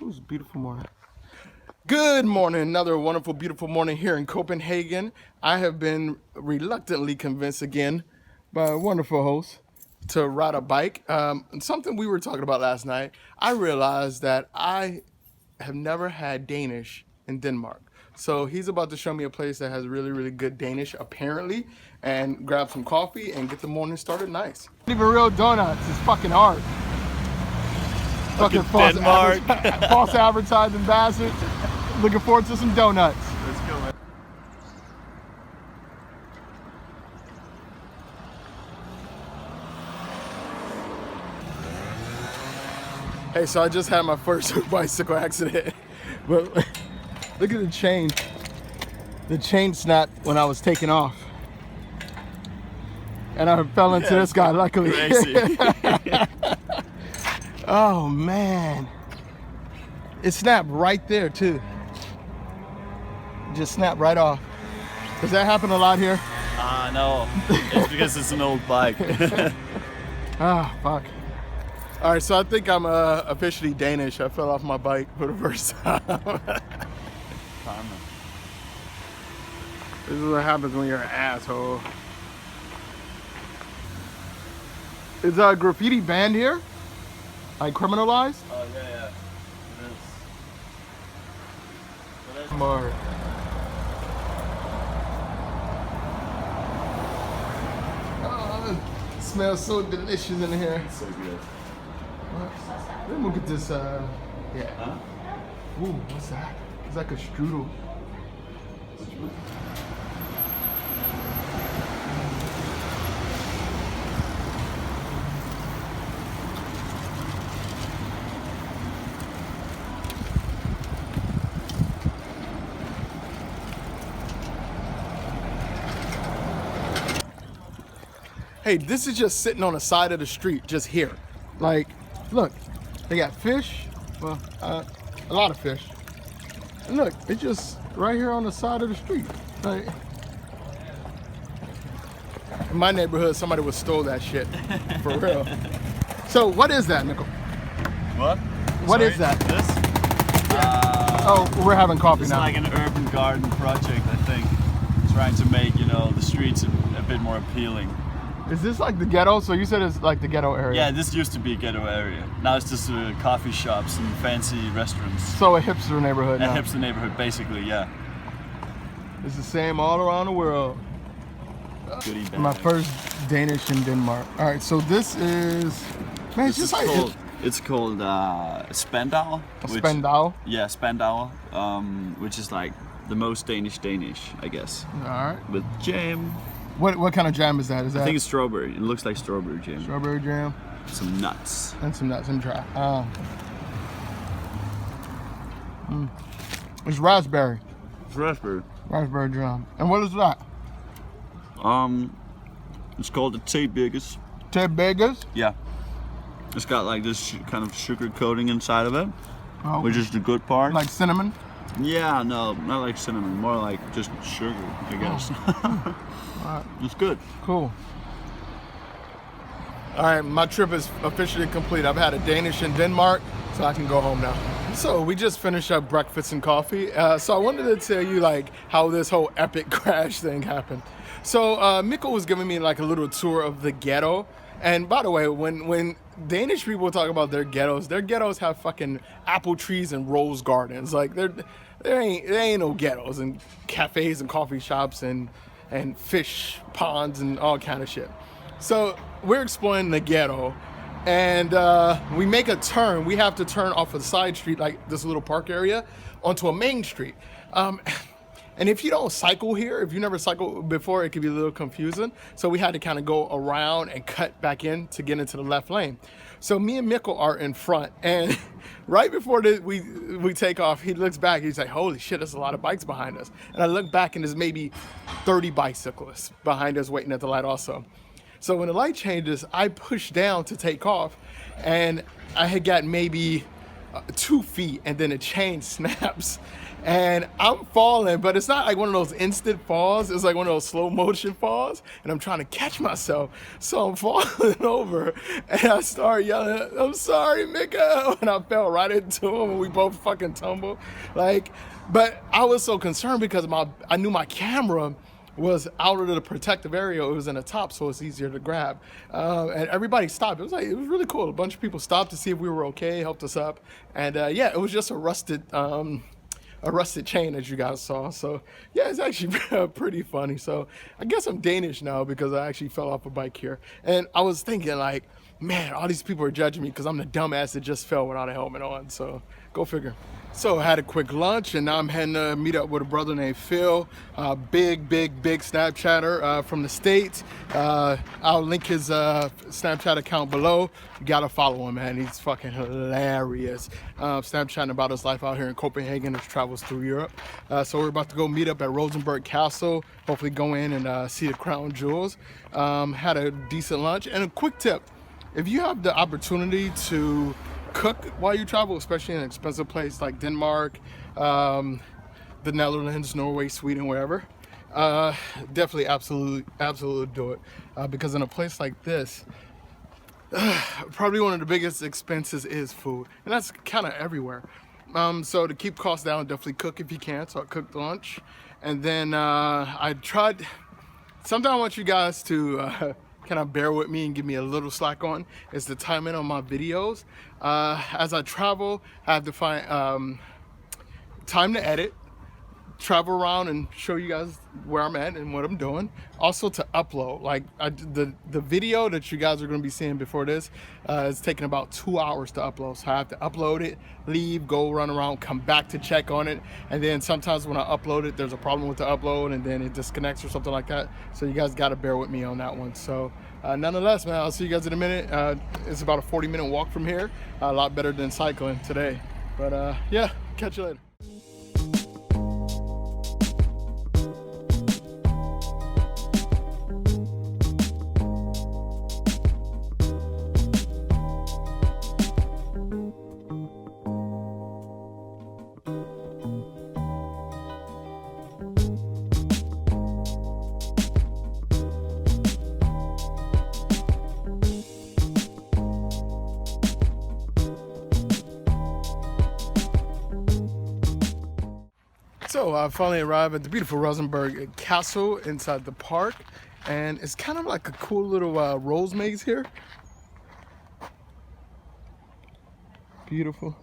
was a beautiful morning. Good morning, another wonderful, beautiful morning here in Copenhagen. I have been reluctantly convinced again by a wonderful host to ride a bike. Something we were talking about last night, I realized that I have never had Danish in Denmark. So he's about to show me a place that has really, really good Danish, apparently, and grab some coffee and get the morning started nice. Not even real donuts, it's fucking art. Fucking false advertising bastards. Looking forward to some donuts. Let's go, man. Hey, so I just had my first bicycle accident. But look at the chain. The chain snapped when I was taking off. And I fell into this guy, luckily. Crazy. Oh, man. It snapped right there, too. Just snapped right off. Does that happen a lot here? No. It's because it's an old bike. Ah, fuck. All right, so I think I'm officially Danish. I fell off my bike for the first time. This is what happens when you're an asshole. Is graffiti banned here? Like criminalized? Oh, yeah. It is. More. Oh, it smells so delicious in here. It's so good. Let me look at this. Yeah. Huh? Ooh, what's that? It's like a strudel. Hey, this is just sitting on the side of the street, just here. Like, look, they got fish, well, a lot of fish. And look, it's just right here on the side of the street. Like, in my neighborhood, somebody would stole that shit, for real. So what is that, Nickel? What? What is that? This? Oh, we're having coffee It's now. like an urban garden project, I think. Trying to make, the streets a bit more appealing. Is this like the ghetto? So you said it's like the ghetto area. Yeah, this used to be a ghetto area. Now it's just coffee shops and fancy restaurants. So a hipster neighborhood now. A hipster neighborhood, basically, yeah. It's the same all around the world. Goodie bag. My first Danish in Denmark. All right, so this is, man, it's just like it's called Spandau. Spandau. Yeah, Spandau, which is like the most Danish, I guess. All right. With jam. What kind of jam is that? I think it's strawberry. It looks like strawberry jam. Strawberry jam. Some nuts. And some nuts. And try. It's raspberry. It's raspberry. Raspberry jam. And what is that? It's called the tea biggers. Tea biggers? Yeah. It's got like this kind of sugar coating inside of it, Oh, which is the good part. like cinnamon? Yeah, no, not like cinnamon, more like just sugar, I guess. Alright. It's good. Cool. All right, my trip is officially complete. I've had a Danish in Denmark, so I can go home now. So we just finished up breakfast and coffee. So I wanted to tell you like how this whole epic crash thing happened. So Mikkel was giving me like a little tour of the ghetto. And by the way, when Danish people talk about their ghettos have fucking apple trees and rose gardens. Like there ain't no ghettos and cafes and coffee shops and fish ponds and all kind of shit. So we're exploring the ghetto, and we make a turn. We have to turn off a side street, like this little park area, onto a main street. And if you don't cycle here, if you never cycled before, it could be a little confusing. So we had to kind of go around and cut back in to get into the left lane. So me and Mikkel are in front, and right before we take off, he looks back, he's like, holy shit, there's a lot of bikes behind us. And I look back and there's maybe 30 bicyclists behind us waiting at the light also. So when the light changes, I push down to take off, and I had got maybe 2 feet, and then the chain snaps. And I'm falling, but it's not like one of those instant falls. It's like one of those slow motion falls. And I'm trying to catch myself. So I'm falling over, and I start yelling, "I'm sorry, Mika." And I fell right into him, and we both fucking tumbled. Like, but I was so concerned because I knew my camera was out of the protective area. It was in the top, so it's easier to grab. And everybody stopped. It was really cool. A bunch of people stopped to see if we were okay, helped us up. And yeah, it was just a rusted chain, as you guys saw. So yeah, it's actually pretty funny. So I guess I'm Danish now because I actually fell off a bike here. And I was thinking, like, man, all these people are judging me because I'm the dumbass that just fell without a helmet on. So go figure. So I had a quick lunch, and now I'm heading to meet up with a brother named Phil, big Snapchatter from the States. I'll link his Snapchat account below. You gotta follow him, man. He's fucking hilarious. Snapchatting about his life out here in Copenhagen as he travels through Europe. So we're about to go meet up at Rosenberg Castle, hopefully go in and see the crown jewels. Had a decent lunch, and a quick tip. If you have the opportunity to cook while you travel, especially in an expensive place like Denmark, the Netherlands, Norway, Sweden, wherever, definitely absolutely do it, because in a place like this, probably one of the biggest expenses is food, and that's kind of everywhere. So to keep costs down, definitely cook if you can. So I cooked lunch, and then I tried. Something I want you guys to kind of bear with me and give me a little slack on is the timing on my videos. As I travel, I have to find time to edit, travel around and show you guys where I'm at and what I'm doing. Also to upload, like the video that you guys are going to be seeing before this is taking about 2 hours to upload. So I have to upload it, leave, go run around, come back to check on it, and then sometimes when I upload it, there's a problem with the upload and then it disconnects or something like that. So you guys got to bear with me on that one. So nonetheless, man, I'll see you guys in a minute. It's about a 40-minute walk from here. A lot better than cycling today. But yeah, catch you later. So I finally arrived at the beautiful Rosenberg Castle inside the park, and it's kind of like a cool little rose maze here. Beautiful.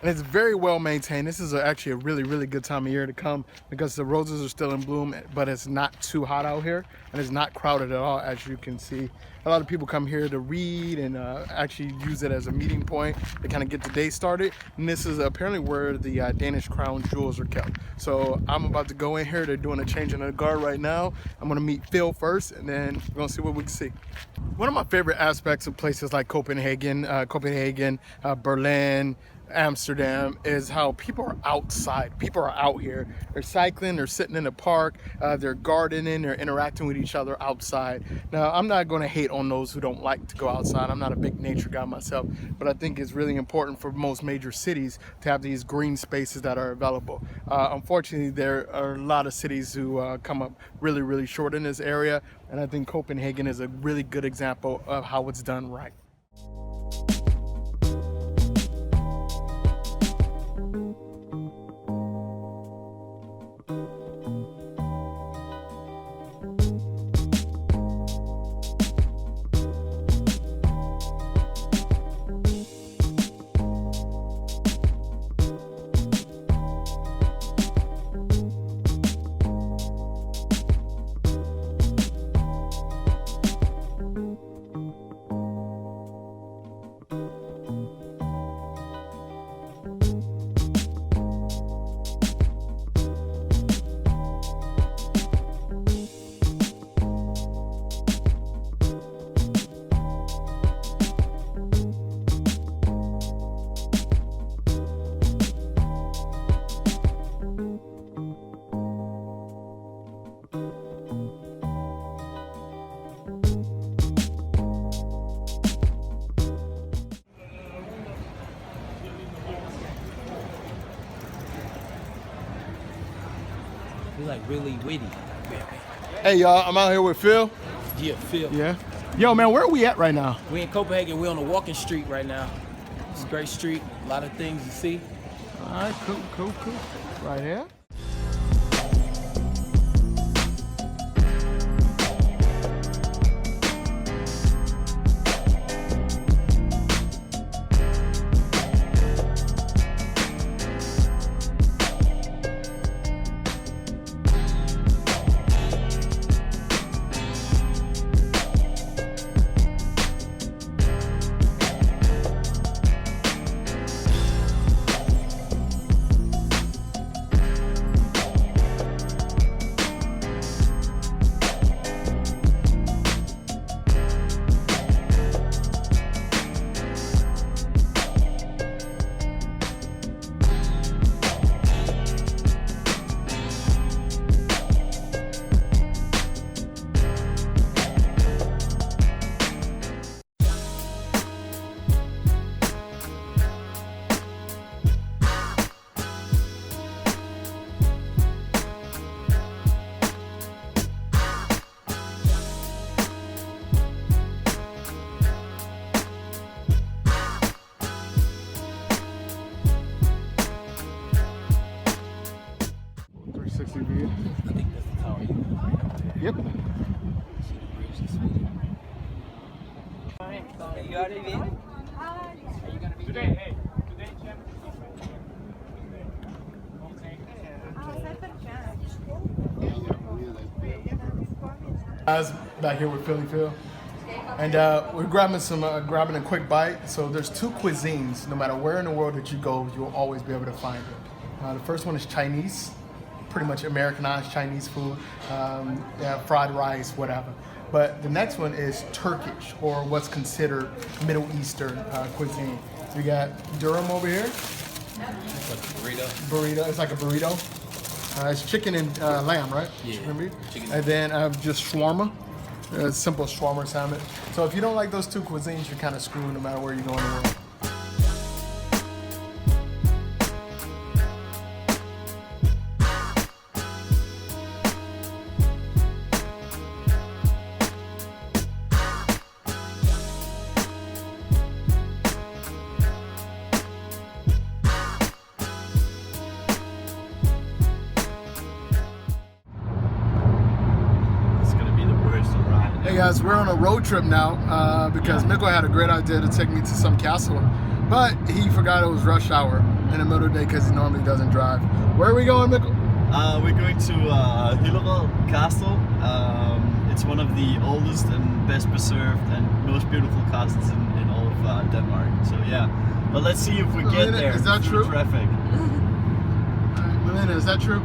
And it's very well maintained. This is actually a really good time of year to come because the roses are still in bloom, but it's not too hot out here, and it's not crowded at all, as you can see. A lot of people come here to read and actually use it as a meeting point to kind of get the day started. And this is apparently where the Danish crown jewels are kept. So I'm about to go in here. They're doing a change in the guard right now. I'm gonna meet Phil first, and then we're gonna see what we can see. One of my favorite aspects of places like Copenhagen, Berlin, Amsterdam is how people are outside. People are out here. They're cycling, they're sitting in the park, they're gardening, they're interacting with each other outside. Now, I'm not going to hate on those who don't like to go outside. I'm not a big nature guy myself, but I think it's really important for most major cities to have these green spaces that are available. Unfortunately, there are a lot of cities who come up really short in this area, and I think Copenhagen is a really good example of how it's done right. like really witty. Hey y'all, I'm out here with Phil. Yeah, Phil. Yeah. Yo man, where are we at right now? We in Copenhagen. We're on a walking street right now. It's a great street. A lot of things to see. All right, cool. Right here. I think that's the tower. Yep. You already been? Guys, back here with Phil, and we're grabbing a quick bite. So there's two cuisines. No matter where in the world that you go, you'll always be able to find it. The first one is Chinese, pretty much Americanized Chinese food, fried rice, whatever. But the next one is Turkish, or what's considered Middle Eastern cuisine. So we got durum over here. It's like a burrito. Burrito. It's like a burrito. It's chicken and lamb, right? Yeah. Chicken and beef. Chicken. And then I have just shawarma. Simple shawarma sandwich. So if you don't like those two cuisines, you're kind of screwed no matter where you go in the world. Hey guys, we're on a road trip now because Mikko had a great idea to take me to some castle, but he forgot it was rush hour in the middle of the day because he normally doesn't drive. Where are we going, Mikko? We're going to Rosenberg Castle. It's one of the oldest and best preserved and most beautiful castles in all of Denmark. So yeah, but let's see if we get there. Is that true? Traffic. Melina, is that true?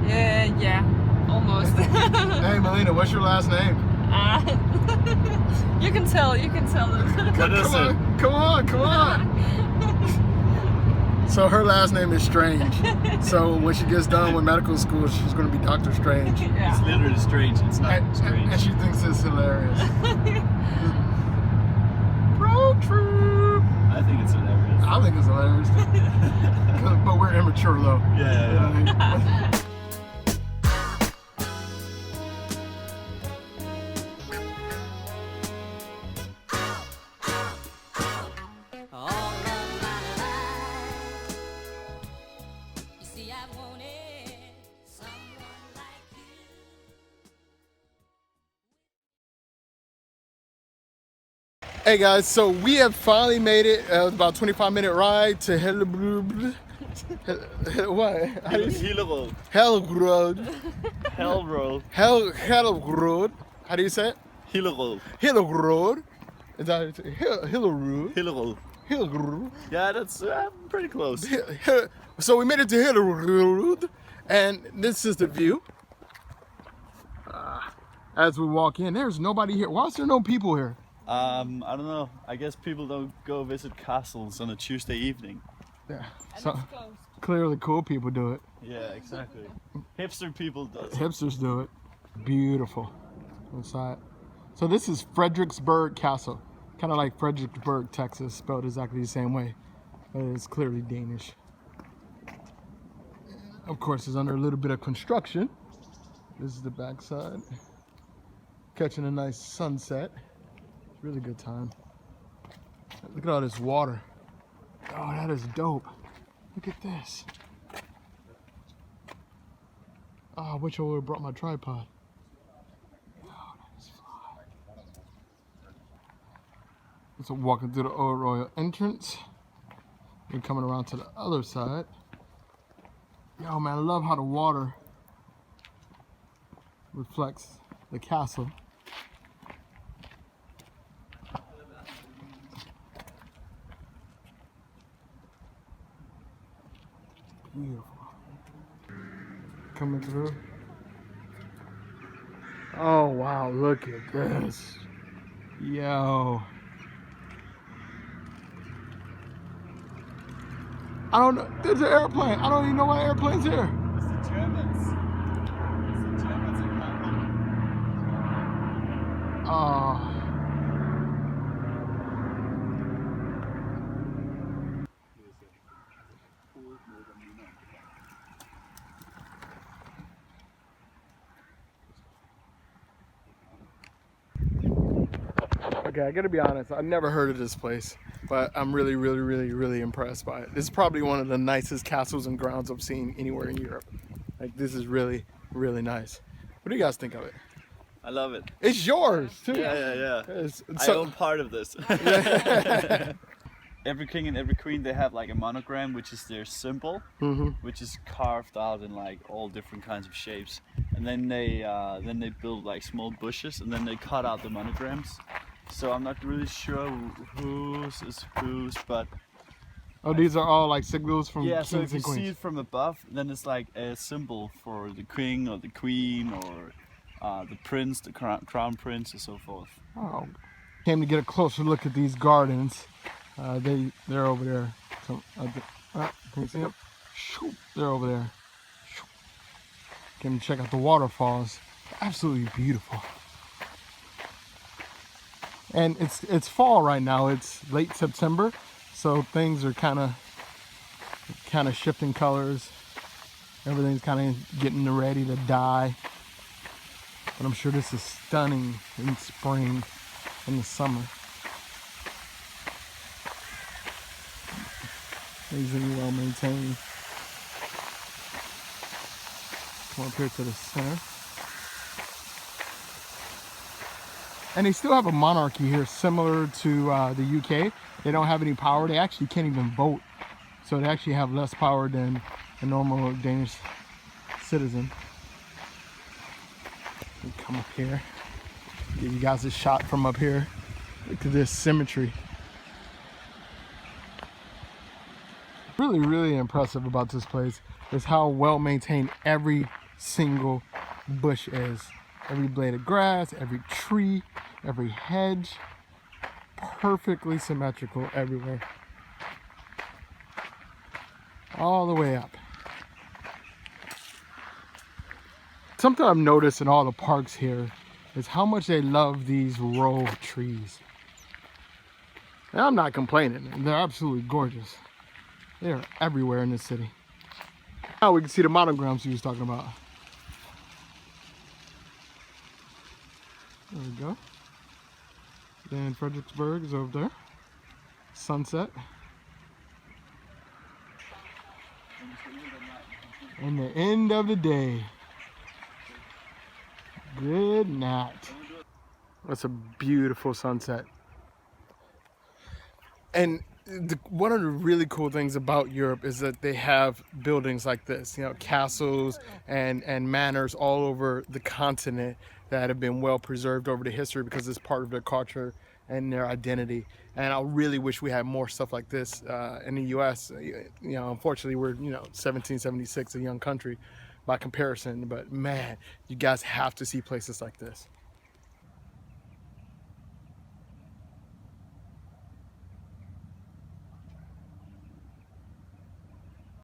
Yeah, almost. Hey Melina, what's your last name? You can tell. What is it? Come on. So her last name is Strange. So when she gets done with medical school, she's going to be Dr. Strange. Yeah. It's literally strange. It's not strange. And she thinks it's hilarious. Road trip. I think it's hilarious. I think it's hilarious. But we're immature though. Yeah. Hey guys, so we have finally made it. It was about a 25-minute ride to Hellebrod. What? Hillerød. Hellebrod. Hellerød. How do you say it? Hillerød. Hellebrod. Is that how you say it? Hillerød. Hillerød. Yeah, that's pretty close. So we made it to Hellerød, and this is the view. As we walk in, there's nobody here. Why is there no people here? I don't know. I guess people don't go visit castles on a Tuesday evening. Yeah. So clearly cool people do it. Yeah, exactly. Hipster people do it. Hipsters do it. Beautiful. Inside. So this is Fredericksburg Castle. Kind of like Fredericksburg, Texas, spelled exactly the same way. But it's clearly Danish. Of course, it's under a little bit of construction. This is the backside. Catching a nice sunset. It's a really good time. Look at all this water. Oh, that is dope. Look at this. Oh, I wish I would have brought my tripod. Oh, that is fly. So walking through the Old Royal entrance. We're coming around to the other side. Yo, man, I love how the water reflects the castle. Beautiful. Coming through. Oh wow, look at this. Yo. I don't know. There's an airplane. I don't even know why airplane's here. It's the Germans. It's the Germans in Hamburg. Oh. Okay, I gotta be honest, I've never heard of this place, but I'm really impressed by it. This is probably one of the nicest castles and grounds I've seen anywhere in Europe. Like, this is really nice. What do you guys think of it? I love it. It's yours too. Yeah. I So, own part of this. Every king and every queen, they have like a monogram, which is their symbol, which is carved out in like all different kinds of shapes. And then they build like small bushes, and then they cut out the monograms. So I'm not really sure whose is whose, but oh, these are all like signals from yeah. kings So if you and queens. see it from above, then it's like a symbol for the king or the queen or the prince, the crown prince, and so forth. Oh, came to get a closer look at these gardens. They're over there. So, can you see them? They're over there. Came to check out the waterfalls. Absolutely beautiful. And it's fall right now. It's late September, so things are kind of shifting colors. Everything's kind of getting ready to die. But I'm sure this is stunning in spring, in the summer. Amazingly well maintained. Come up here to the center. And they still have a monarchy here, similar to the UK. They don't have any power. They actually can't even vote. So they actually have less power than a normal Danish citizen. We come up here, give you guys a shot from up here. Look at this symmetry. Really impressive about this place is how well maintained every single bush is. Every blade of grass, every tree, every hedge, perfectly symmetrical everywhere. All the way up. Something I've noticed in all the parks here is how much they love these row of trees. And I'm not complaining, they're absolutely gorgeous. They are everywhere in this city. Now we can see the monograms he was talking about. There we go. Then Fredericksburg is over there. Sunset. And the end of the day. Good night. That's a beautiful sunset. And one of the really cool things about Europe is that they have buildings like this, you know, castles and manors all over the continent that have been well preserved over the history because it's part of their culture and their identity. And I really wish we had more stuff like this in the US. You know, unfortunately we're, 1776, a young country by comparison, but man, you guys have to see places like this.